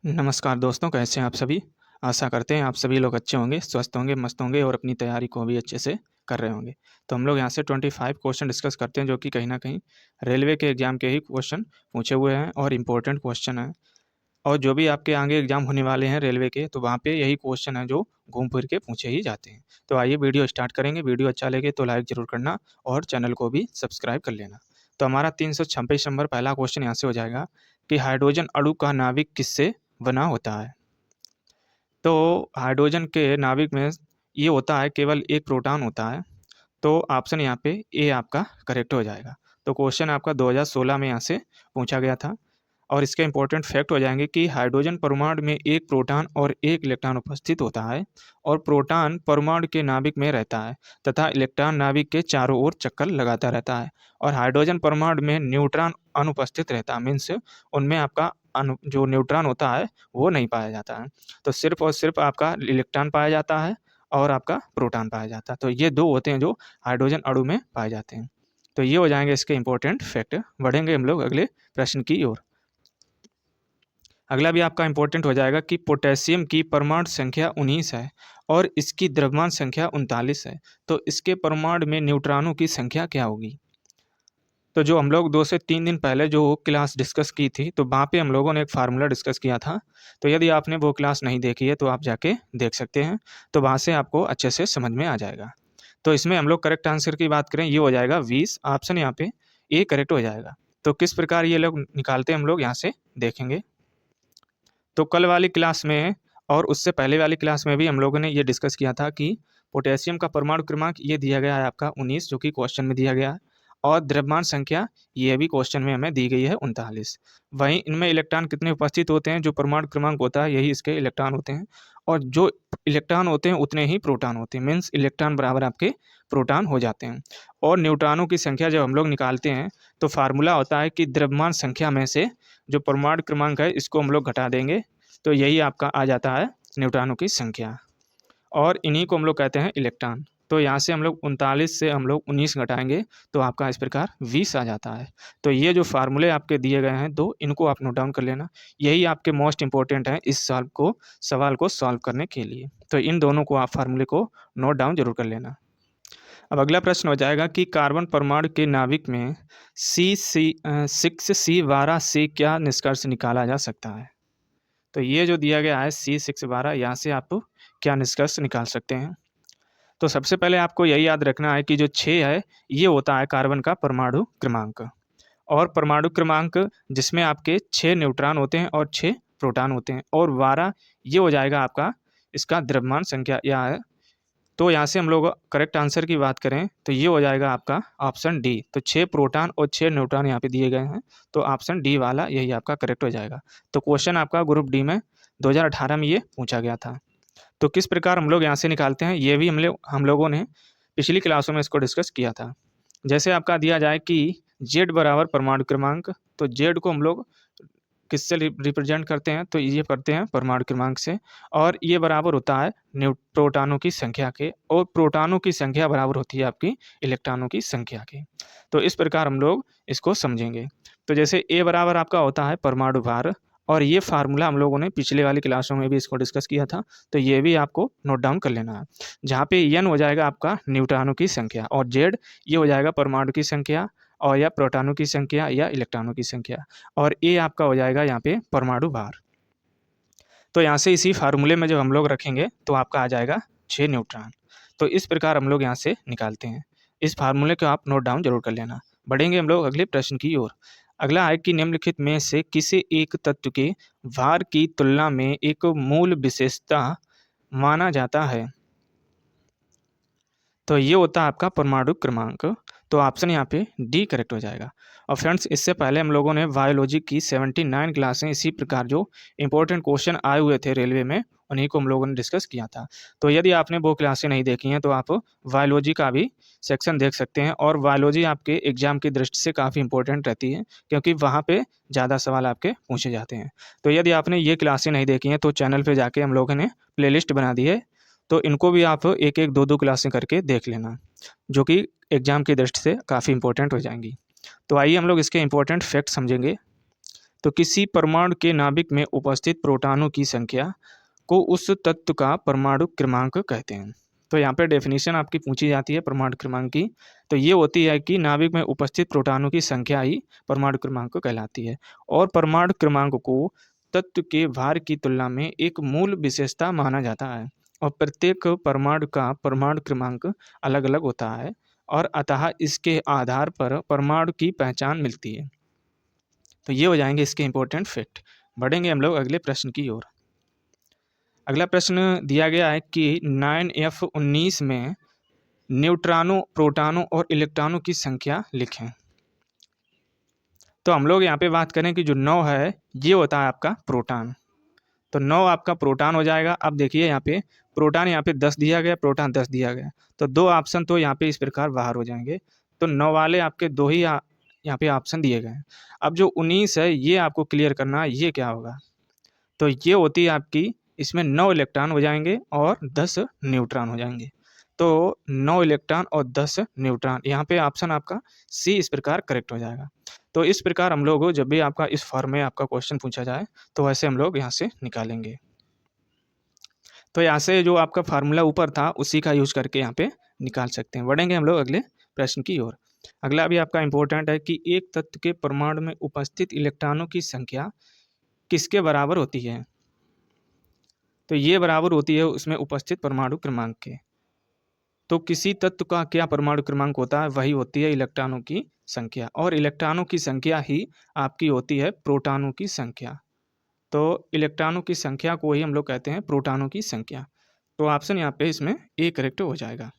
नमस्कार दोस्तों, कैसे हैं आप सभी? आशा करते हैं आप सभी लोग अच्छे होंगे, स्वस्थ होंगे, मस्त होंगे और अपनी तैयारी को भी अच्छे से कर रहे होंगे। तो हम लोग यहाँ से 25 क्वेश्चन डिस्कस करते हैं जो कि कहीं न कहीं रेलवे के एग्ज़ाम के ही क्वेश्चन पूछे हुए हैं और इम्पोर्टेंट क्वेश्चन हैं। और जो भी आपके आगे एग्ज़ाम होने वाले हैं रेलवे के, तो वहाँ पे यही क्वेश्चन हैं जो घूम फिर के पूछे ही जाते हैं। तो आइए वीडियो स्टार्ट करेंगे। वीडियो अच्छा लगे तो लाइक ज़रूर करना और चैनल को भी सब्सक्राइब कर लेना। तो हमारा 326 नंबर पहला क्वेश्चन यहाँ से हो जाएगा कि हाइड्रोजन अणु का नाभिक किससे बना होता है? तो हाइड्रोजन के नाभिक में ये होता है, केवल एक प्रोटॉन होता है। तो ऑप्शन यहाँ पे ए आपका करेक्ट हो जाएगा। तो क्वेश्चन आपका 2016 में यहाँ से पूछा गया था। और इसके इंपॉर्टेंट फैक्ट हो जाएंगे कि हाइड्रोजन परमाणु में एक प्रोटॉन और एक इलेक्ट्रॉन उपस्थित होता है और प्रोटॉन परमाणु के नाभिक में रहता है तथा इलेक्ट्रॉन नाभिक के चारों ओर चक्कर लगाता रहता है। और हाइड्रोजन परमाणु में न्यूट्रॉन अनुपस्थित रहता है, मीन्स उनमें आपका जो न्यूट्रॉन होता है वो नहीं पाया जाता है। तो सिर्फ और सिर्फ आपका इलेक्ट्रॉन पाया जाता है और आपका प्रोटॉन पाया जाता है। तो ये दो होते हैं जो हाइड्रोजन अणु में पाए जाते हैं। तो ये हो जाएंगे इसके इंपॉर्टेंट फैक्ट। बढ़ेंगे हम लोग अगले प्रश्न की ओर। अगला भी आपका इंपॉर्टेंट हो जाएगा कि पोटेशियम की परमाणु संख्या 19 है और इसकी द्रव्यमान संख्या 39 है। तो इसके परमाणु में न्यूट्रॉनों की संख्या क्या होगी? तो जो हम लोग 2 से 3 दिन पहले जो क्लास डिस्कस की थी, तो वहाँ पे हम लोगों ने एक फार्मूला डिस्कस किया था। तो यदि आपने वो क्लास नहीं देखी है तो आप जाके देख सकते हैं। तो वहाँ से आपको अच्छे से समझ में आ जाएगा। तो इसमें हम लोग करेक्ट आंसर की बात करें, ये हो जाएगा 20। ऑप्शन यहाँ पे ए करेक्ट हो जाएगा। तो किस प्रकार ये लोग निकालते हैं हम लोग यहाँ से देखेंगे। तो कल वाली क्लास में और उससे पहले वाली क्लास में भी हम लोगों ने ये डिस्कस किया था कि पोटेशियम का परमाणु क्रमांक ये दिया गया है आपका 19, जो कि क्वेश्चन में दिया गया है। और द्रव्यमान संख्या ये भी क्वेश्चन में हमें दी गई है 39। वहीं इनमें इलेक्ट्रॉन कितने उपस्थित होते हैं, जो परमाणु क्रमांक होता है यही इसके इलेक्ट्रॉन होते हैं। और जो इलेक्ट्रॉन होते हैं उतने ही प्रोटॉन होते हैं, मीन्स इलेक्ट्रॉन बराबर आपके प्रोटॉन हो जाते हैं। और न्यूट्रॉनों की संख्या जब हम लोग निकालते हैं तो फार्मूला होता है कि द्रव्यमान संख्या में से जो परमाणु क्रमांक है इसको हम लोग घटा देंगे, तो यही आपका आ जाता है न्यूट्रॉनों की संख्या। और इन्हीं को हम लोग कहते हैं इलेक्ट्रॉन। तो यहाँ से हम लोग 39 से हम लोग 19 घटाएंगे तो आपका इस प्रकार 20 आ जाता है। तो ये जो फार्मूले आपके दिए गए हैं दो, इनको आप नोट डाउन कर लेना। यही आपके मोस्ट इंपॉर्टेंट है इस सवाल को सॉल्व करने के लिए। तो इन दोनों को आप फार्मूले को नोट डाउन जरूर कर लेना। अब अगला प्रश्न हो जाएगा कि कार्बन परमाणु के नाभिक में C6C12 से क्या निष्कर्ष निकाला जा सकता है? तो ये जो दिया गया है C612, यहाँ से आप क्या निष्कर्ष निकाल सकते हैं? तो सबसे पहले आपको यही याद रखना है कि जो 6 है ये होता है कार्बन का परमाणु क्रमांक। और परमाणु क्रमांक जिसमें आपके 6 न्यूट्रॉन होते हैं और 6 प्रोटॉन होते हैं। और 12 ये हो जाएगा आपका इसका द्रव्यमान संख्या या है। तो यहाँ से हम लोग करेक्ट आंसर की बात करें तो ये हो जाएगा आपका ऑप्शन डी। तो 6 प्रोटॉन और 6 न्यूट्रॉन यहाँ पे दिए गए हैं, तो ऑप्शन डी वाला यही आपका करेक्ट हो जाएगा। तो क्वेश्चन आपका ग्रुप डी में 2018 में ये पूछा गया था। तो किस प्रकार हम लोग यहाँ से निकालते हैं, ये भी हम लोगों ने पिछली क्लासों में इसको डिस्कस किया था। जैसे आपका दिया जाए कि जेड बराबर परमाणु क्रमांक, तो जेड को हम लोग किससे रिप्रेजेंट करते हैं, तो ये करते हैं परमाणु क्रमांक से। और ये बराबर होता है प्रोटॉनों की संख्या के, और प्रोटॉनों की संख्या बराबर होती है आपकी इलेक्ट्रॉनों की संख्या के। तो इस प्रकार हम लोग इसको समझेंगे। तो जैसे ए बराबर आपका होता है परमाणु भार, और ये फार्मूला हम लोगों ने पिछले वाली क्लासों में भी इसको डिस्कस किया था। तो ये भी आपको नोट डाउन कर लेना है। जहाँ पे एन हो जाएगा आपका न्यूट्रॉनों की संख्या, और जेड ये हो जाएगा परमाणु की संख्या और या प्रोटॉनों की संख्या या इलेक्ट्रॉनों की संख्या, और ए आपका हो जाएगा यहाँ पे परमाणु भार। तो यहाँ से इसी फार्मूले में जब हम लोग रखेंगे तो आपका आ जाएगा 6 न्यूट्रॉन। तो इस प्रकार हम लोग यहाँ से निकालते हैं। इस फार्मूले को आप नोट डाउन जरूर कर लेना। बढ़ेंगे हम लोग अगले प्रश्न की ओर। अगला है कि निम्नलिखित में से किसी एक तत्व के भार की तुलना में एक मूल विशेषता माना जाता है? तो ये होता है आपका परमाणु क्रमांक। तो ऑप्शन यहाँ पे डी करेक्ट हो जाएगा। और फ्रेंड्स, इससे पहले हम लोगों ने बायोलॉजी की 79 क्लासें इसी प्रकार जो इंपॉर्टेंट क्वेश्चन आए हुए थे रेलवे में, उन्हीं को हम लोगों ने डिस्कस किया था। तो यदि आपने वो क्लासें नहीं देखी हैं तो आप बायोलॉजी का भी सेक्शन देख सकते हैं। और बायोलॉजी आपके एग्जाम की दृष्टि से काफ़ी इंपॉर्टेंट रहती है, क्योंकि वहाँ पे ज़्यादा सवाल आपके पूछे जाते हैं। तो यदि आपने ये क्लासें नहीं देखी हैं तो चैनल पर जाके हम लोगों ने प्लेलिस्ट बना दी है, तो इनको भी आप एक एक दो दो क्लासें करके देख लेना, जो कि एग्जाम की दृष्टि से काफ़ी इंपॉर्टेंट हो जाएंगी। तो आइए हम लोग इसके इंपॉर्टेंट फैक्ट समझेंगे। तो किसी परमाणु के नाभिक में उपस्थित प्रोटॉनों की संख्या को उस तत्व का परमाणु क्रमांक कहते हैं। तो यहाँ पे डेफिनेशन आपकी पूछी जाती है परमाणु क्रमांक की, तो ये होती है कि नाभिक में उपस्थित प्रोटॉनों की संख्या ही परमाणु क्रमांक कहलाती है। और परमाणु क्रमांक को तत्व के भार की तुलना में एक मूल विशेषता माना जाता है और प्रत्येक परमाणु का परमाणु क्रमांक अलग अलग होता है और अतः इसके आधार पर परमाणु की पहचान मिलती है। तो ये हो जाएंगे इसके इंपॉर्टेंट फैक्ट। बढ़ेंगे हम लोग अगले प्रश्न की ओर। अगला प्रश्न दिया गया है कि 9F19 में न्यूट्रॉनों, प्रोटॉनों और इलेक्ट्रॉनों की संख्या लिखें। तो हम लोग यहाँ पे बात करें कि जो 9 है ये होता है आपका प्रोटॉन, तो 9 आपका प्रोटॉन हो जाएगा। अब देखिए यहाँ पे प्रोटॉन यहाँ पे 10 दिया गया, प्रोटॉन 10 दिया गया, तो दो ऑप्शन तो यहाँ पे इस प्रकार बाहर हो जाएंगे। तो 9 वाले आपके दो ही यहाँ पे ऑप्शन दिए गए हैं। अब जो 19 है ये आपको क्लियर करना है, ये क्या होगा। तो ये होती है आपकी, इसमें 9 इलेक्ट्रॉन हो जाएंगे और 10 न्यूट्रॉन हो जाएंगे। तो 9 इलेक्ट्रॉन और 10 न्यूट्रॉन, यहाँ पे ऑप्शन आपका सी इस प्रकार करेक्ट हो जाएगा। तो इस प्रकार हम लोग जब भी आपका इस फॉर्म में आपका क्वेश्चन पूछा जाए तो वैसे हम लोग यहाँ से निकालेंगे। तो यहाँ से जो आपका फार्मूला ऊपर था उसी का यूज करके यहाँ पे निकाल सकते हैं। बढ़ेंगे हम लोग अगले प्रश्न की ओर। अगला भी आपका इंपॉर्टेंट है कि एक तत्व के परमाणु में उपस्थित इलेक्ट्रॉनों की संख्या किसके बराबर होती है। तो ये बराबर होती है उसमें उपस्थित परमाणु क्रमांक के। तो किसी तत्व का क्या परमाणु क्रमांक होता है, वही होती है इलेक्ट्रॉनों की संख्या, और इलेक्ट्रॉनों की संख्या ही आपकी होती है प्रोटॉनों की संख्या। तो इलेक्ट्रॉनों की संख्या को ही हम लोग कहते हैं प्रोटॉनों की संख्या। तो ऑप्शन यहाँ पे इसमें ए करेक्ट हो जाएगा।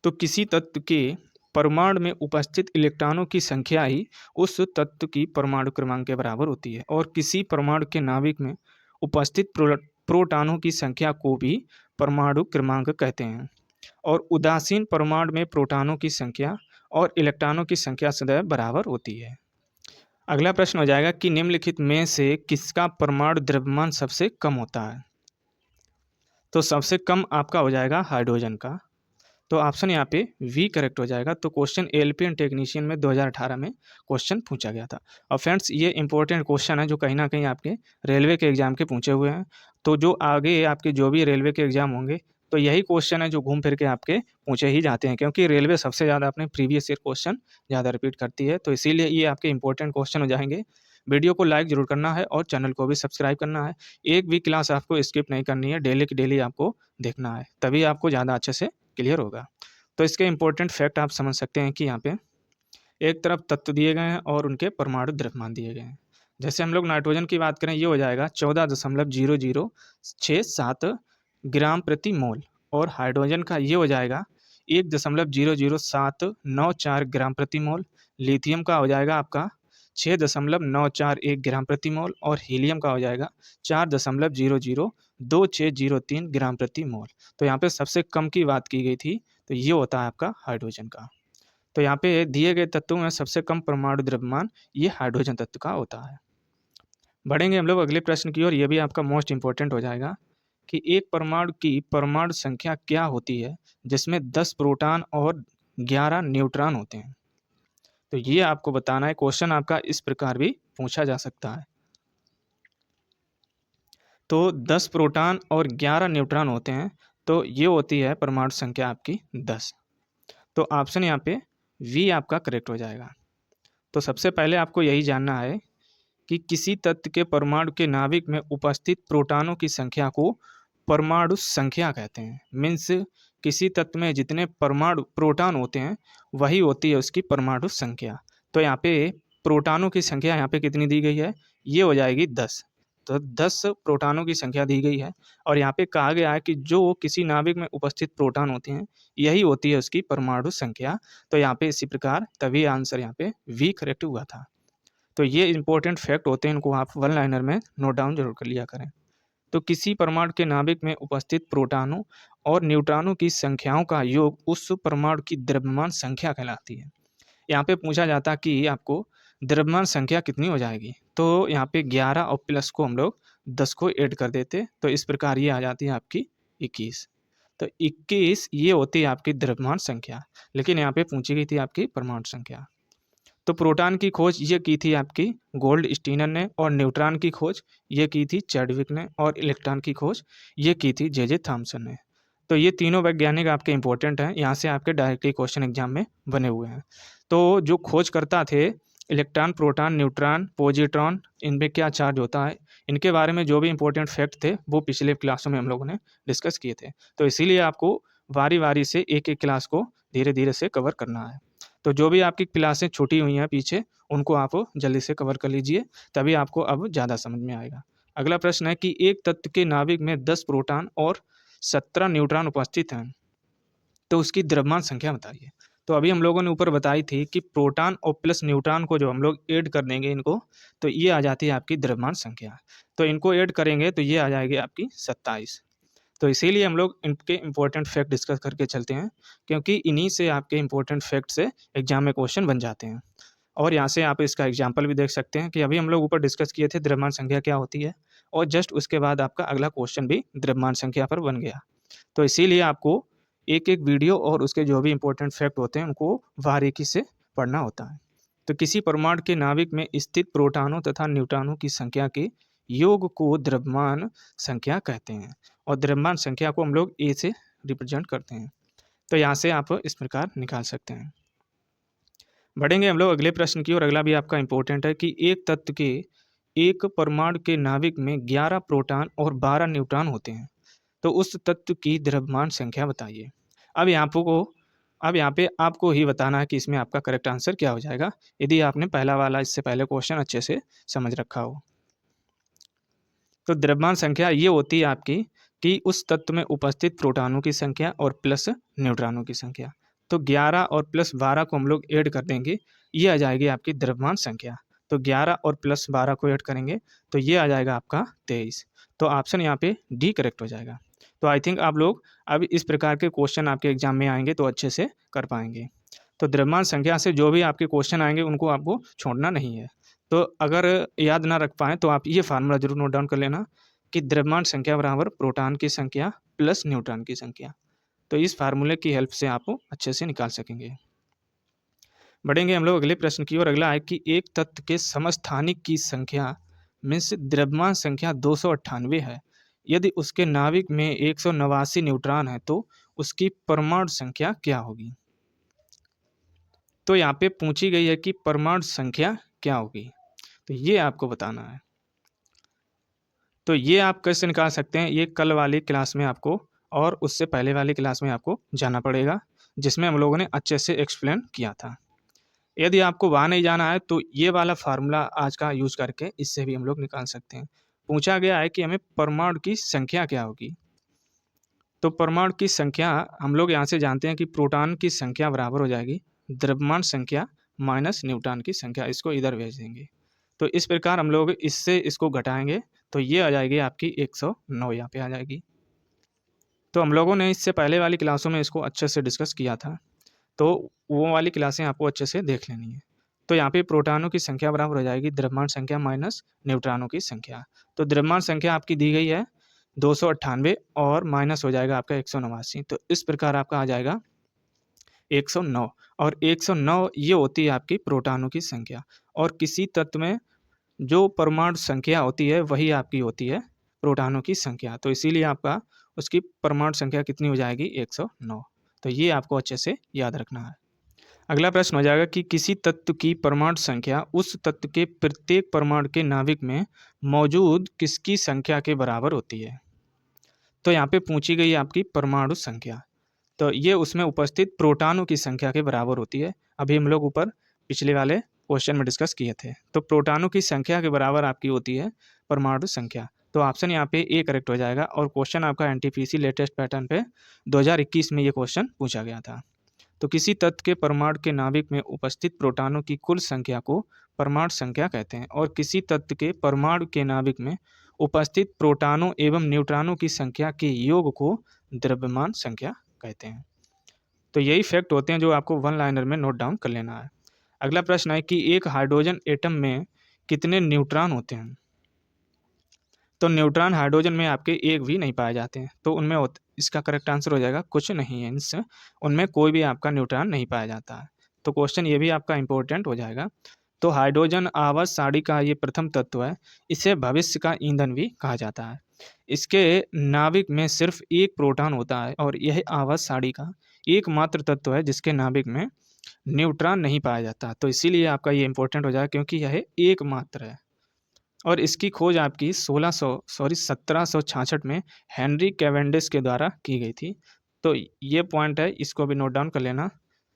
तो किसी तत्व के परमाणु में उपस्थित इलेक्ट्रॉनों की संख्या ही उस तत्व की परमाणु क्रमांक के बराबर होती है, और किसी परमाणु के नाभिक में उपस्थित प्रोटॉनों की संख्या को भी परमाणु क्रमांक कहते हैं। और उदासीन परमाणु में प्रोटॉनों की संख्या और इलेक्ट्रॉनों की संख्या सदैव बराबर होती है। अगला प्रश्न हो जाएगा कि निम्नलिखित में से किसका परमाणु द्रव्यमान सबसे कम होता है। तो सबसे कम आपका हो जाएगा हाइड्रोजन का। तो ऑप्शन यहाँ पे वी करेक्ट हो जाएगा। तो क्वेश्चन एलपी एंड टेक्नीशियन में 2018 में क्वेश्चन पूछा गया था। और फ्रेंड्स ये इंपॉर्टेंट क्वेश्चन है जो कहीं ना कहीं आपके रेलवे के एग्जाम के पूछे हुए हैं। तो जो आगे आपके जो भी रेलवे के एग्जाम होंगे तो यही क्वेश्चन है जो घूम फिर के आपके पूछे ही जाते हैं, क्योंकि रेलवे सबसे ज़्यादा अपने प्रीवियस ईयर क्वेश्चन ज़्यादा रिपीट करती है। तो इसीलिए ये आपके इंपॉर्टेंट क्वेश्चन हो जाएंगे। वीडियो को लाइक जरूर करना है और चैनल को भी सब्सक्राइब करना है। एक भी क्लास आपको स्किप नहीं करनी है, डेली की डेली आपको देखना है, तभी आपको ज़्यादा अच्छे से क्लियर होगा। तो इसके इंपॉर्टेंट फैक्ट आप समझ सकते हैं कि यहाँ पे एक तरफ तत्व दिए गए हैं और उनके परमाणु द्रव्यमान दिए गए हैं। जैसे हम लोग नाइट्रोजन की बात करें, ये हो जाएगा 14.0067 ग्राम प्रति मोल, और हाइड्रोजन का ये हो जाएगा 1.00794 ग्राम प्रति मोल। लिथियम का हो जाएगा आपका 6.941 ग्राम प्रति मोल, और हीलियम का हो जाएगा 4.002603 ग्राम प्रति मोल। तो यहाँ पे सबसे कम की बात की गई थी, तो ये होता है आपका हाइड्रोजन का। तो यहाँ पे दिए गए तत्वों में सबसे कम परमाणु द्रव्यमान ये हाइड्रोजन तत्व का होता है। बढ़ेंगे हम लोग अगले प्रश्न की ओर। ये भी आपका मोस्ट इंपॉर्टेंट हो जाएगा कि एक परमाणु की परमाणु संख्या क्या होती है जिसमें 10 प्रोटॉन और 11 न्यूट्रॉन होते हैं। तो ये आपको बताना है। क्वेश्चन आपका इस प्रकार भी पूछा जा सकता है। तो 10 प्रोटॉन और 11 न्यूट्रॉन होते हैं, तो ये होती है परमाणु संख्या आपकी 10। तो ऑप्शन यहाँ पे वी आपका करेक्ट हो जाएगा। तो सबसे पहले आपको यही जानना है कि किसी तत्व के परमाणु के नाभिक में उपस्थित प्रोटॉनों की संख्या को परमाणु संख्या कहते हैं। मीन्स किसी तत्व में जितने परमाणु प्रोटॉन होते हैं वही होती है उसकी परमाणु संख्या। तो यहाँ पे प्रोटॉनों की संख्या यहाँ पे कितनी दी गई है, ये हो जाएगी 10। तो 10 प्रोटॉनों की संख्या दी गई है, और यहाँ पे कहा गया है कि जो किसी नाभिक में उपस्थित प्रोटॉन होते हैं यही होती है उसकी परमाणु संख्या। तो यहाँ पे इसी प्रकार तभी आंसर यहाँ पे वी करेक्ट हुआ था। तो ये इंपॉर्टेंट फैक्ट होते हैं, इनको आप वन लाइनर में नोट डाउन जरूर कर लिया करें। तो किसी परमाणु के नाभिक में उपस्थित प्रोटॉनों और न्यूट्रॉनों की संख्याओं का योग उस परमाणु की द्रव्यमान संख्या कहलाती है। यहाँ पे पूछा जाता कि आपको द्रव्यमान संख्या कितनी हो जाएगी, तो यहाँ पे 11 और प्लस को हम लोग 10 को ऐड कर देते, तो इस प्रकार ये आ जाती है आपकी 21। तो 21 ये होती है आपकी द्रव्यमान संख्या, लेकिन यहाँ पे पूछी गई थी आपकी परमाणु संख्या। तो प्रोटॉन की खोज ये की थी आपकी गोल्ड स्टीनर ने, और न्यूट्रॉन की खोज ये की थी चैडविक ने, और इलेक्ट्रॉन की खोज ये की थी जे थॉमसन ने। तो ये तीनों वैज्ञानिक आपके इंपॉर्टेंट हैं, यहाँ से आपके डायरेक्टली क्वेश्चन एग्जाम में बने हुए हैं। तो जो खोजकर्ता थे इलेक्ट्रॉन, प्रोटॉन, न्यूट्रॉन, पॉजिट्रॉन, इनमें क्या चार्ज होता है, इनके बारे में जो भी इंपॉर्टेंट फैक्ट थे वो पिछले क्लासों में हम लोगों ने डिस्कस किए थे। तो इसीलिए आपको बारी बारी से एक एक क्लास को धीरे धीरे से कवर करना है। तो जो भी आपकी क्लासें छूटी हुई हैं पीछे, उनको आप जल्दी से कवर कर लीजिए, तभी आपको अब ज़्यादा समझ में आएगा। अगला प्रश्न है कि एक तत्व के नाभिक में 10 प्रोटॉन और 17 न्यूट्रॉन उपस्थित हैं, तो उसकी द्रव्यमान संख्या बताइए। तो अभी हम लोगों ने ऊपर बताई थी कि प्रोटॉन और प्लस न्यूट्रॉन को जो हम लोग ऐड कर देंगे इनको, तो ये आ जाती है आपकी द्रव्यमान संख्या। तो इनको ऐड करेंगे तो ये आ जाएगी आपकी 27। तो इसीलिए हम लोग इनके इंपॉर्टेंट फैक्ट डिस्कस करके चलते हैं, क्योंकि इन्हीं से आपके इंपॉर्टेंट फैक्ट से एग्जाम में क्वेश्चन बन जाते हैं। और यहाँ से आप इसका एग्जाम्पल भी देख सकते हैं कि अभी हम लोग ऊपर डिस्कस किए थे द्रव्यमान संख्या क्या होती है, और जस्ट उसके बाद आपका अगला क्वेश्चन भी द्रव्यमान संख्या पर बन गया। तो इसीलिए आपको एक एक वीडियो और उसके जो भी इंपॉर्टेंट फैक्ट होते हैं उनको बारीकी से पढ़ना होता है। तो किसी परमाणु के नाभिक में स्थित प्रोटॉनों तथा न्यूट्रॉनों की संख्या के योग को द्रव्यमान संख्या कहते हैं, और द्रव्यमान संख्या को हम लोग ए से रिप्रेजेंट करते हैं। तो यहाँ से आप इस प्रकार निकाल सकते हैं। बढ़ेंगे हम लोग अगले प्रश्न की, और अगला भी आपका इंपॉर्टेंट है कि एक तत्व के एक परमाणु के नाभिक में 11 प्रोटॉन और 12 न्यूट्रॉन होते हैं, तो उस तत्व की द्रव्यमान संख्या बताइए। अब यहाँ पे आपको ही बताना है कि इसमें आपका करेक्ट आंसर क्या हो जाएगा, यदि आपने पहला वाला इससे पहले क्वेश्चन अच्छे से समझ रखा हो। तो द्रव्यमान संख्या ये होती है आपकी कि उस तत्व में उपस्थित प्रोटॉनों की संख्या और प्लस न्यूट्रॉनों की संख्या। तो 11 और प्लस 12 को हम लोग ऐड कर देंगे, ये आ जाएगी आपकी द्रव्यमान संख्या। तो 11 और प्लस 12 को ऐड करेंगे तो ये आ जाएगा आपका 23। तो ऑप्शन यहाँ पे डी करेक्ट हो जाएगा। तो आई थिंक आप लोग अब इस प्रकार के क्वेश्चन आपके एग्जाम में आएंगे तो अच्छे से कर पाएंगे। तो द्रव्यमान संख्या से जो भी आपके क्वेश्चन आएंगे उनको आपको छोड़ना नहीं है। तो अगर याद ना रख पाएँ तो आप ये फार्मूला ज़रूर नोट डाउन कर लेना कि द्रव्यमान संख्या बराबर प्रोटॉन की संख्या प्लस न्यूट्रॉन की संख्या। तो इस फार्मूले की हेल्प से आप अच्छे से निकाल सकेंगे। बढ़ेंगे हम लोग अगले प्रश्न की ओर। अगला है कि एक तत्व के समस्थानिक की संख्या मीन्स द्रव्यमान संख्या 298 है, यदि उसके नाभिक में 189 न्यूट्रॉन है तो उसकी परमाणु संख्या क्या होगी। तो यहाँ पे पूछी गई है कि परमाणु संख्या क्या होगी, तो ये आपको बताना है। तो ये आप कैसे निकाल सकते हैं, ये कल वाली क्लास में आपको और उससे पहले वाली क्लास में आपको जाना पड़ेगा, जिसमें हम लोगों ने अच्छे से एक्सप्लेन किया था। यदि आपको वहाँ नहीं जाना है तो ये वाला फार्मूला आज का यूज करके इससे भी हम लोग निकाल सकते हैं। पूछा गया है कि हमें परमाणु की संख्या क्या होगी। तो परमाणु की संख्या हम लोग यहाँ से जानते हैं कि प्रोटॉन की संख्या बराबर हो जाएगी द्रव्यमान संख्या माइनस न्यूट्रॉन की संख्या, इसको इधर भेज देंगे। तो इस प्रकार हम लोग इससे इसको घटाएंगे तो ये आ जाएगी आपकी 109 यहाँ पे आ जाएगी। तो हम लोगों ने इससे पहले वाली क्लासों में इसको अच्छे से डिस्कस किया था, तो वो वाली क्लासें आपको अच्छे से देख लेनी है। तो यहाँ पे प्रोटॉनों की संख्या बराबर हो जाएगी द्रव्यमान संख्या माइनस न्यूट्रॉनों की संख्या। तो द्रव्यमान संख्या आपकी दी गई है 298 और माइनस हो जाएगा आपका 189। तो इस प्रकार आपका आ जाएगा 109, और 109 ये होती है आपकी प्रोटॉनों की संख्या, और किसी तत्व में जो परमाणु संख्या होती है वही आपकी होती है प्रोटॉनों की संख्या। तो इसीलिए आपका उसकी परमाणु संख्या कितनी हो जाएगी 109। तो ये आपको अच्छे से याद रखना है। अगला प्रश्न हो जाएगा कि किसी तत्व की परमाणु संख्या उस तत्व के प्रत्येक परमाणु के नाभिक में मौजूद किसकी संख्या के बराबर होती है। तो यहाँ पे पूछी गई आपकी परमाणु संख्या, तो ये उसमें उपस्थित प्रोटॉनों की संख्या के बराबर होती है। अभी हम लोग ऊपर पिछले वाले क्वेश्चन में डिस्कस किए थे। तो प्रोटॉनों की संख्या के बराबर आपकी होती है परमाणु संख्या। तो ऑप्शन यहाँ पे ए करेक्ट हो जाएगा, और क्वेश्चन आपका एनटीपीसी लेटेस्ट पैटर्न पे 2021 में ये क्वेश्चन पूछा गया था। तो किसी तत्व के परमाणु के नाभिक में उपस्थित प्रोटॉनों की कुल संख्या को परमाणु संख्या कहते हैं, और किसी तत्व के परमाणु के नाभिक में उपस्थित प्रोटॉनों एवं न्यूट्रॉनों की संख्या के योग को द्रव्यमान संख्या कहते हैं। तो यही फैक्ट होते हैं जो आपको वन लाइनर में नोट डाउन कर लेना है। अगला प्रश्न है कि एक हाइड्रोजन एटम में कितने न्यूट्रॉन होते हैं। तो न्यूट्रॉन हाइड्रोजन में आपके एक भी नहीं पाए जाते हैं, तो उनमें इसका करेक्ट आंसर हो जाएगा कुछ नहीं है, उनमें कोई भी आपका न्यूट्रॉन नहीं पाया जाता है। तो क्वेश्चन ये भी आपका इम्पोर्टेंट हो जाएगा। तो हाइड्रोजन आवर्त सारणी का ये प्रथम तत्व है, इसे भविष्य का ईंधन भी कहा जाता है। इसके नाभिक में सिर्फ एक प्रोटॉन होता है और यह आवर्त सारणी का एकमात्र तत्व है जिसके नाभिक में न्यूट्रॉन नहीं पाया जाता। तो इसीलिए आपका ये इंपॉर्टेंट हो जाएगा क्योंकि यह एकमात्र है और इसकी खोज आपकी 1766 में हेनरी कैवेंडिश के द्वारा की गई थी। तो ये पॉइंट है, इसको भी नोट डाउन कर लेना।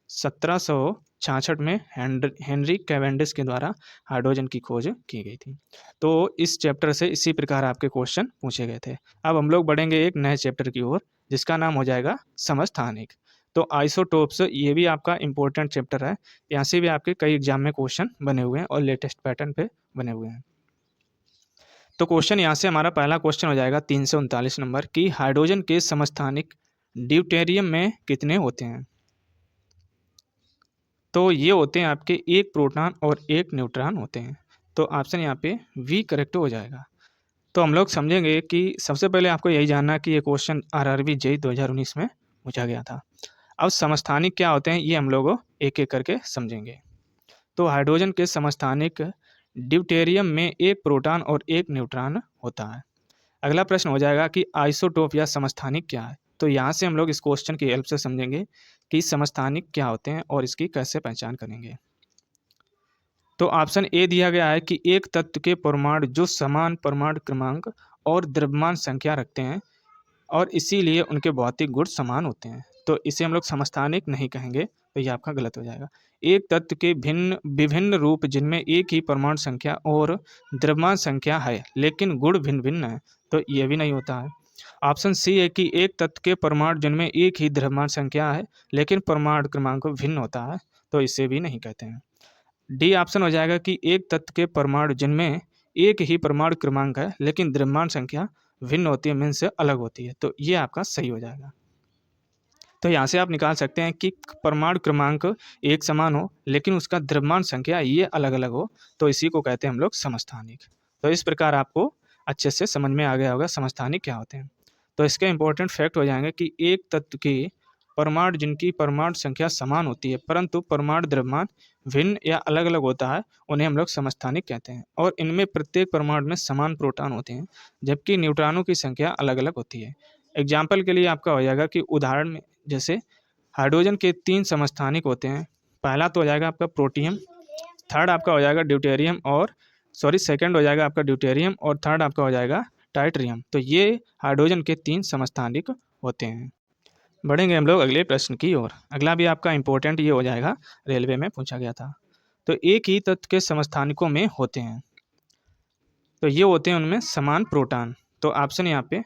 1766 में हेनरी कैवेंडिश के द्वारा हाइड्रोजन की खोज की गई थी। तो इस चैप्टर से इसी प्रकार आपके क्वेश्चन पूछे गए थे। अब हम लोग बढ़ेंगे एक नए चैप्टर की ओर जिसका नाम हो जाएगा समस्थानिक। तो आइसोटोप्स ये भी आपका इम्पोर्टेंट चैप्टर है, यहाँ से भी आपके कई एग्जाम में क्वेश्चन बने हुए हैं और लेटेस्ट पैटर्न पे बने हुए हैं। तो क्वेश्चन यहाँ से हमारा पहला क्वेश्चन हो जाएगा 339 नंबर की हाइड्रोजन के समस्थानिक ड्यूटेरियम में कितने होते हैं। तो ये होते हैं आपके एक प्रोटॉन और एक न्यूट्रॉन होते हैं। तो ऑप्शन यहाँ पे वी करेक्ट हो जाएगा। तो हम लोग समझेंगे कि सबसे पहले आपको यही जानना है कि ये क्वेश्चन आरआरबी जेईई 2019 में पूछा गया था। अब समस्थानिक क्या होते हैं ये हम लोग एक एक करके समझेंगे। तो हाइड्रोजन के समस्थानिक ड्यूटेरियम में एक प्रोटॉन और एक न्यूट्रॉन होता है। अगला प्रश्न हो जाएगा कि आइसोटोप या समस्थानिक क्या है। तो यहाँ से हम लोग इस क्वेश्चन की हेल्प से समझेंगे कि समस्थानिक क्या होते हैं और इसकी कैसे पहचान करेंगे। तो ऑप्शन ए दिया गया है कि एक तत्व के परमाणु जो समान परमाणु क्रमांक और द्रव्यमान संख्या रखते हैं और इसीलिए उनके भौतिक गुण समान होते हैं। तो इसे हम लोग समस्थानिक नहीं कहेंगे, तो ये आपका गलत हो जाएगा। एक तत्व के विभिन्न रूप जिनमें एक ही परमाणु संख्या और द्रव्यमान संख्या है लेकिन गुण भिन्न भिन्न है, तो ये भी नहीं होता है। ऑप्शन सी है कि एक तत्व के परमाणु जिनमें एक ही द्रव्यमान संख्या है लेकिन परमाणु क्रमांक भिन्न होता है, तो इसे भी नहीं कहते हैं। डी ऑप्शन हो जाएगा कि एक तत्व के परमाणु जिनमें एक ही परमाणु क्रमांक है लेकिन द्रव्यमान संख्या भिन्न होती है, मीन से अलग होती है, तो ये आपका सही हो जाएगा। तो यहाँ से आप निकाल सकते हैं कि परमाणु क्रमांक एक समान हो लेकिन उसका द्रव्यमान संख्या ये अलग अलग हो, तो इसी को कहते हैं हम लोग समस्थानिक। तो इस प्रकार आपको अच्छे से समझ में आ गया होगा समस्थानिक क्या होते हैं। तो इसके इंपॉर्टेंट फैक्ट हो जाएंगे कि एक तत्व के परमाणु जिनकी परमाणु संख्या समान होती है परंतु परमाणु द्रव्यमान भिन्न या अलग अलग होता है, उन्हें हम लोग समस्थानिक कहते हैं। और इनमें प्रत्येक परमाणु में समान प्रोटॉन होते हैं जबकि न्यूट्रॉनों की संख्या अलग अलग होती है। एग्जाम्पल के लिए आपका हो जाएगा कि उदाहरण में जैसे हाइड्रोजन के 3 समस्थानिक होते हैं। पहला तो हो जाएगा आपका प्रोटियम, थर्ड आपका हो जाएगा ड्यूटेरियम और सेकंड हो जाएगा आपका ड्यूटेरियम और थर्ड आपका हो जाएगा टाइट्रियम। तो ये हाइड्रोजन के 3 समस्थानिक होते हैं। बढ़ेंगे हम लोग अगले प्रश्न की ओर। अगला भी आपका इंपॉर्टेंट ये हो जाएगा, रेलवे में पूछा गया था। तो एक ही तत्व के समस्थानिकों में होते हैं, तो ये होते हैं उनमें समान प्रोटॉन। तो ऑप्शन यहाँ पे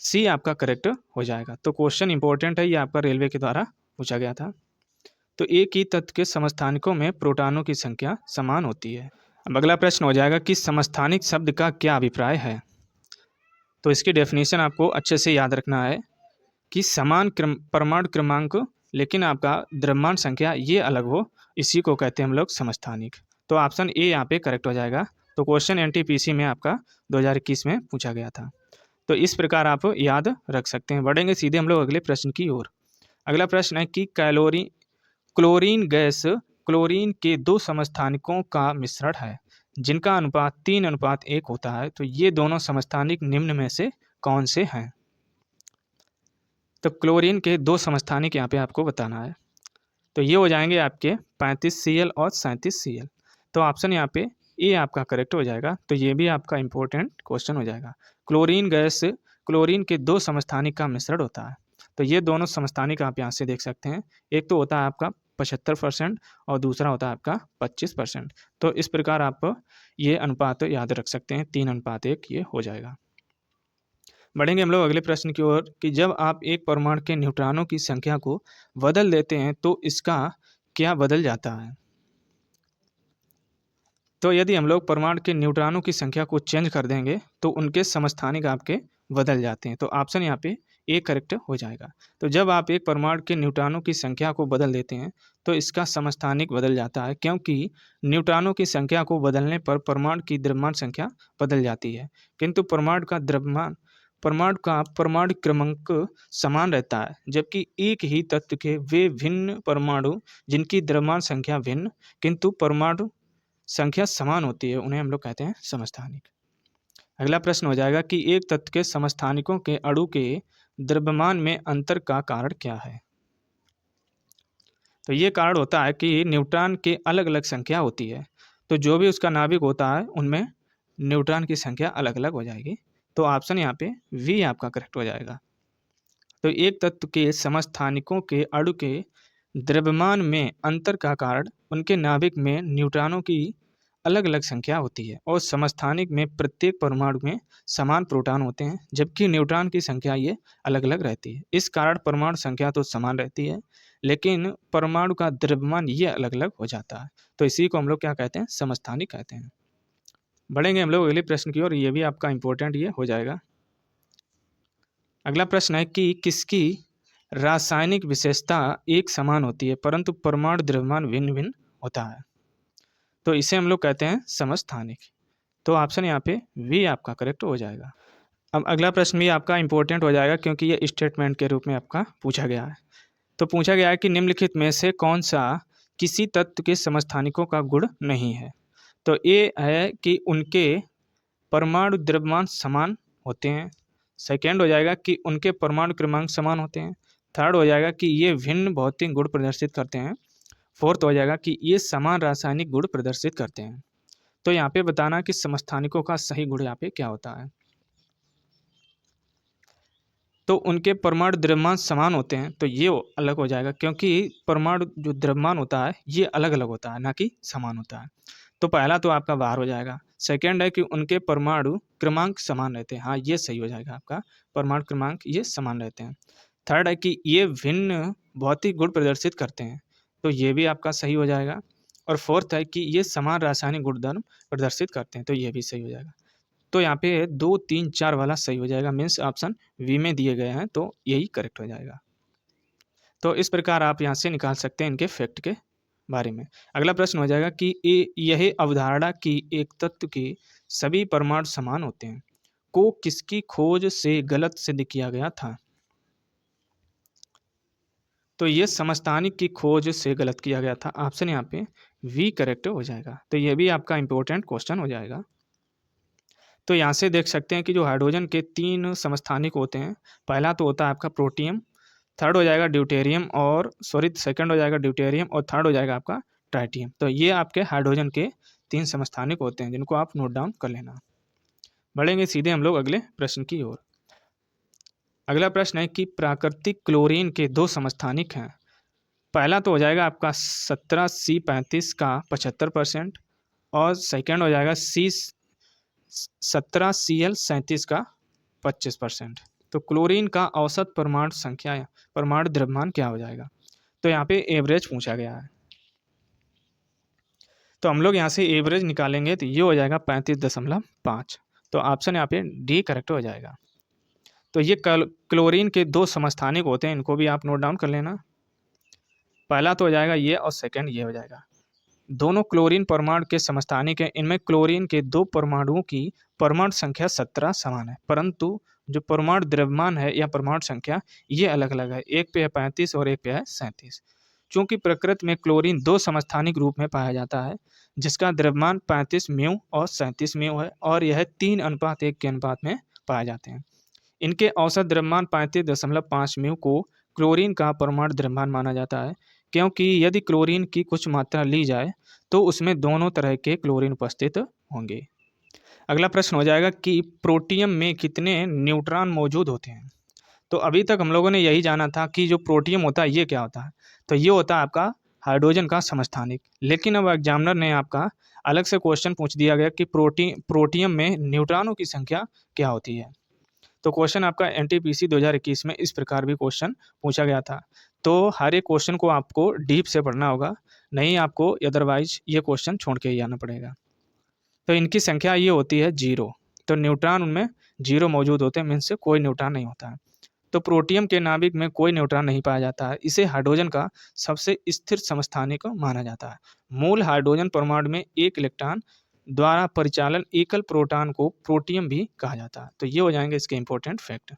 सी आपका करेक्ट हो जाएगा। तो क्वेश्चन इंपॉर्टेंट है, ये आपका रेलवे के द्वारा पूछा गया था। तो एक ही तत्व के समस्थानिकों में प्रोटॉनों की संख्या समान होती है। अब अगला प्रश्न हो जाएगा कि समस्थानिक शब्द का क्या अभिप्राय है। तो इसकी डेफिनेशन आपको अच्छे से याद रखना है कि समान परमाणु क्रमांक लेकिन आपका द्रव्यमान संख्या ये अलग हो, इसी को कहते हैं हम लोग समस्थानिक। तो ऑप्शन ए यहाँ पे करेक्ट हो जाएगा। तो क्वेश्चन एनटीपीसी में आपका 2021 में पूछा गया था। तो इस प्रकार आप याद रख सकते हैं। बढ़ेंगे सीधे हम लोग अगले प्रश्न की ओर। अगला प्रश्न है कि क्लोरीन गैस क्लोरीन के 2 समस्थानिकों का मिश्रण है जिनका अनुपात 3:1 होता है। तो ये दोनों समस्थानिक निम्न में से कौन से हैं। तो क्लोरीन के 2 समस्थानिक यहाँ पे आपको बताना है। तो ये हो जाएंगे आपके 35Cl और 37Cl। तो ऑप्शन यहाँ पे ए आपका करेक्ट हो जाएगा। तो ये भी आपका इंपॉर्टेंट क्वेश्चन हो जाएगा। क्लोरीन गैस क्लोरीन के 2 समस्थानिक का मिश्रण होता है। तो ये दोनों समस्थानिक आप यहाँ से देख सकते हैं, एक तो होता है आपका 75% और दूसरा होता है आपका 25%। तो इस प्रकार आप ये अनुपात याद रख सकते हैं, 3:1 ये हो जाएगा। बढ़ेंगे हम लोग अगले प्रश्न की ओर कि जब आप एक परमाणु के न्यूट्रॉनों की संख्या को बदल देते हैं तो इसका क्या बदल जाता है। तो यदि हम लोग परमाणु के न्यूट्रॉनों की संख्या को चेंज कर देंगे तो उनके समस्थानिक आपके बदल जाते हैं। तो ऑप्शन यहाँ पे ए करेक्ट हो जाएगा। तो जब आप एक परमाणु के न्यूट्रॉनों की संख्या को बदल देते हैं तो इसका समस्थानिक बदल जाता है, क्योंकि न्यूट्रॉनों की संख्या को बदलने पर परमाणु की द्रव्यमान संख्या बदल जाती है किंतु परमाणु का द्रव्यमान परमाणु का परमाणु क्रमांक समान रहता है, जबकि एक ही तत्व के वे भिन्न परमाणु जिनकी द्रव्यमान संख्या भिन्न किंतु परमाणु संख्या समान होती है, उन्हें हम लोग कहते हैं समस्थानिक। अगला प्रश्न हो जाएगा कि एक तत्व के समस्थानिकों के अणु के द्रव्यमान में अंतर का कारण क्या है। तो ये कारण होता है कि न्यूट्रॉन की अलग अलग संख्या होती है, तो जो भी उसका नाभिक होता है उनमें न्यूट्रॉन की संख्या अलग अलग हो जाएगी। तो ऑप्शन यहाँ पे वी आपका करेक्ट हो जाएगा। तो एक तत्व के समस्थानिकों के अणु के द्रव्यमान में अंतर का कारण उनके नाभिक में न्यूट्रॉनों की अलग अलग संख्या होती है और समस्थानिक में प्रत्येक परमाणु में समान प्रोटॉन होते हैं, जबकि न्यूट्रॉन की संख्या ये अलग अलग रहती है। इस कारण परमाणु संख्या तो समान रहती है, लेकिन परमाणु का द्रव्यमान ये अलग अलग हो जाता है। तो इसी को हम लोग क्या कहते हैं, समस्थानिक कहते हैं। बढ़ेंगे हम लोग अगले प्रश्न की ओर, ये भी आपका इंपॉर्टेंट ये हो जाएगा। अगला प्रश्न है कि किसकी रासायनिक विशेषता एक समान होती है परंतु परमाणु द्रव्यमान भिन्न भिन्न होता है। तो इसे हम लोग कहते हैं समस्थानिक। तो ऑप्शन यहाँ पे वी आपका करेक्ट हो जाएगा। अब अगला प्रश्न भी आपका इंपॉर्टेंट हो जाएगा, क्योंकि ये स्टेटमेंट के रूप में आपका पूछा गया है। तो पूछा गया है कि निम्नलिखित में से कौन सा किसी तत्व के समस्थानिकों का गुण नहीं है। तो ये है कि उनके परमाणु द्रव्यमान समान होते हैं। सेकेंड हो जाएगा कि उनके परमाणु क्रमांक समान होते हैं। थर्ड हो जाएगा कि ये भिन्न भौतिक गुण प्रदर्शित करते हैं। फोर्थ हो जाएगा कि ये समान रासायनिक गुण प्रदर्शित करते हैं। तो यहाँ पे बताना कि समस्थानिकों का सही गुण यहाँ पे क्या होता है। तो उनके परमाणु द्रव्यमान समान होते हैं, तो ये अलग हो जाएगा, क्योंकि परमाणु जो द्रव्यमान होता है ये अलग अलग होता है, ना कि समान होता है। तो पहला तो आपका बाहर हो जाएगा। सेकंड है कि उनके परमाणु क्रमांक समान रहते हैं, हाँ ये सही हो जाएगा आपका, परमाणु क्रमांक ये समान रहते हैं। थर्ड है कि ये भिन्न भौतिक गुण प्रदर्शित करते हैं, तो ये भी आपका सही हो जाएगा। और फोर्थ है कि ये समान रासायनिक गुणधर्म प्रदर्शित करते हैं, तो ये भी सही हो जाएगा। तो यहाँ पे 2, 3, 4 वाला सही हो जाएगा, मीन्स ऑप्शन वी में दिए गए हैं, तो यही करेक्ट हो जाएगा। तो इस प्रकार आप यहाँ से निकाल सकते हैं इनके फैक्ट के बारे में। अगला प्रश्न हो जाएगा कि यह अवधारणा कि एक तत्व के सभी परमाणु समान होते हैं को किसकी खोज से गलत सिद्ध किया गया था। तो ये समस्थानिक की खोज से गलत किया गया था। ऑप्शन यहाँ पे वी करेक्ट हो जाएगा। तो ये भी आपका इंपॉर्टेंट क्वेश्चन हो जाएगा। तो यहाँ से देख सकते हैं कि जो हाइड्रोजन के 3 समस्थानिक होते हैं, पहला तो होता है आपका प्रोटियम, थर्ड हो जाएगा ड्यूटेरियम, और सेकंड हो जाएगा ड्यूटेरियम, और थर्ड हो जाएगा आपका ट्राइटियम। तो ये आपके हाइड्रोजन के 3 समस्थानिक होते हैं, जिनको आप नोट डाउन कर लेना। बढ़ेंगे सीधे हम लोग अगले प्रश्न की ओर। अगला प्रश्न है कि प्राकृतिक क्लोरीन के 2 समस्थानिक हैं। पहला तो हो जाएगा आपका 17C35 का 75%, और सेकेंड हो जाएगा 17Cl37 का 25%। तो क्लोरीन का औसत परमाणु संख्या या परमाणु द्रव्यमान क्या हो जाएगा। तो यहाँ पे एवरेज पूछा गया है, तो हम लोग यहाँ से एवरेज निकालेंगे, तो ये हो जाएगा 35.5। तो ऑप्शन यहाँ पे डी करेक्ट हो जाएगा। तो ये क्लोरीन के 2 समस्थानिक होते हैं, इनको भी आप नोट डाउन कर लेना। पहला तो हो जाएगा ये, और सेकंड ये हो जाएगा। दोनों क्लोरीन परमाणु के समस्थानिक हैं। इनमें क्लोरीन के 2 परमाणुओं की परमाणु संख्या 17 समान है, परंतु जो परमाणु द्रव्यमान है या परमाणु संख्या ये अलग अलग है। एक पे है 35 और एक पे है 37। चूंकि प्रकृति में क्लोरीन 2 समस्थानिक रूप में पाया जाता है, जिसका द्रव्यमान 35 म्यू और 37 म्यू है, और यह 3:1 के अनुपात में पाए जाते हैं। इनके औसत द्रव्यमान 35.5 म्यू को क्लोरीन का परमाणु द्रव्यमान माना जाता है, क्योंकि यदि क्लोरीन की कुछ मात्रा ली जाए तो उसमें दोनों तरह के क्लोरीन उपस्थित होंगे। अगला प्रश्न हो जाएगा कि प्रोटियम में कितने न्यूट्रॉन मौजूद होते हैं। तो अभी तक हम लोगों ने यही जाना था कि जो प्रोटियम होता है ये क्या होता है। तो ये होता है आपका हाइड्रोजन का समस्थानिक। लेकिन अब एग्जामिनर ने आपका अलग से क्वेश्चन पूछ दिया गया कि प्रोटियम में न्यूट्रॉनों की संख्या क्या होती है। तो क्वेश्चन आपका NTPC 2021 में इस प्रकार भी क्वेश्चन पूछा गया था। तो हर एक क्वेश्चन को आपको डीप से पढ़ना होगा, नहीं आपको अदरवाइज ये क्वेश्चन छोड़ के ही आना पड़ेगा। तो इनकी संख्या ये होती है 0। तो न्यूट्रॉन उनमें 0 मौजूद होते हैं, मीन्स से कोई न्यूट्रॉन नहीं होता है। तो प्रोटियम के नाभिक में कोई न्यूट्रॉन नहीं पाया जाता है। इसे हाइड्रोजन का सबसे स्थिर समस्थानिक माना जाता है। मूल हाइड्रोजन परमाणु में 1 इलेक्ट्रॉन द्वारा परिचालन एकल प्रोटॉन को प्रोटियम भी कहा जाता है। तो ये हो जाएंगे इसके इंपॉर्टेंट फैक्ट।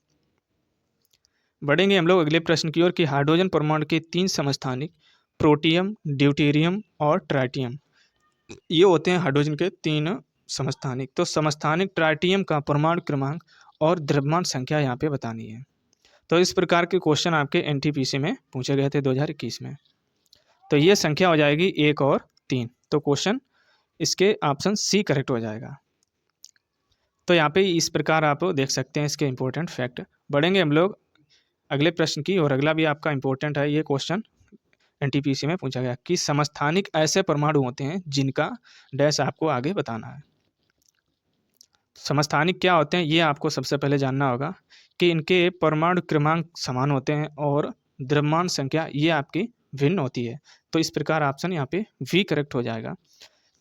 बढ़ेंगे हम लोग अगले प्रश्न की ओर कि हाइड्रोजन परमाणु के 3 समस्थानिक प्रोटियम, ड्यूटेरियम और ट्राइटियम, ये होते हैं हाइड्रोजन के 3 समस्थानिक। तो समस्थानिक ट्राइटियम का परमाणु क्रमांक और द्रव्यमान संख्या यहाँ पे बतानी है। तो इस प्रकार के क्वेश्चन आपके एनटीपीसी में पूछे गए थे 2021 में। तो ये संख्या हो जाएगी 1 और 3। तो क्वेश्चन इसके ऑप्शन सी करेक्ट हो जाएगा। तो यहाँ पे इस प्रकार आप देख सकते हैं इसके इंपॉर्टेंट फैक्ट। बढ़ेंगे हम लोग अगले प्रश्न की, और अगला भी आपका इंपॉर्टेंट है। ये क्वेश्चन एनटीपीसी में पूछा गया कि समस्थानिक ऐसे परमाणु होते हैं जिनका डैश आपको आगे बताना है। समस्थानिक क्या होते हैं ये आपको सबसे पहले जानना होगा कि इनके परमाणु क्रमांक समान होते हैं और द्रव्यमान संख्या ये आपकी भिन्न होती है। तो इस प्रकार ऑप्शन यहाँ पे वी करेक्ट हो जाएगा।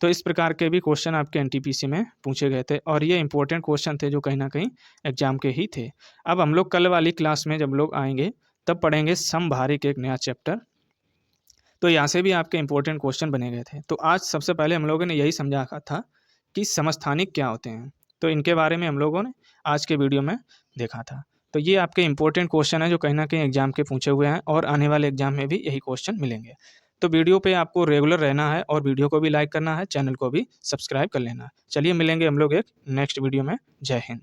तो इस प्रकार के भी क्वेश्चन आपके एनटीपीसी में पूछे गए थे और ये इंपॉर्टेंट क्वेश्चन थे जो कहीं ना कहीं एग्जाम के ही थे। अब हम लोग कल वाली क्लास में जब लोग आएंगे तब पढ़ेंगे समभारिक एक नया चैप्टर। तो यहाँ से भी आपके इंपॉर्टेंट क्वेश्चन बने गए थे। तो आज सबसे पहले हम लोगों ने यही समझा था कि समस्थानिक क्या होते हैं, तो इनके बारे में हम लोगों ने आज के वीडियो में देखा था। तो ये आपके इंपॉर्टेंट क्वेश्चन है जो कहीं ना कहीं एग्जाम के पूछे हुए हैं और आने वाले एग्जाम में भी यही क्वेश्चन मिलेंगे। तो वीडियो पे आपको रेगुलर रहना है और वीडियो को भी लाइक करना है, चैनल को भी सब्सक्राइब कर लेना है। चलिए मिलेंगे हम लोग एक नेक्स्ट वीडियो में। जय हिंद।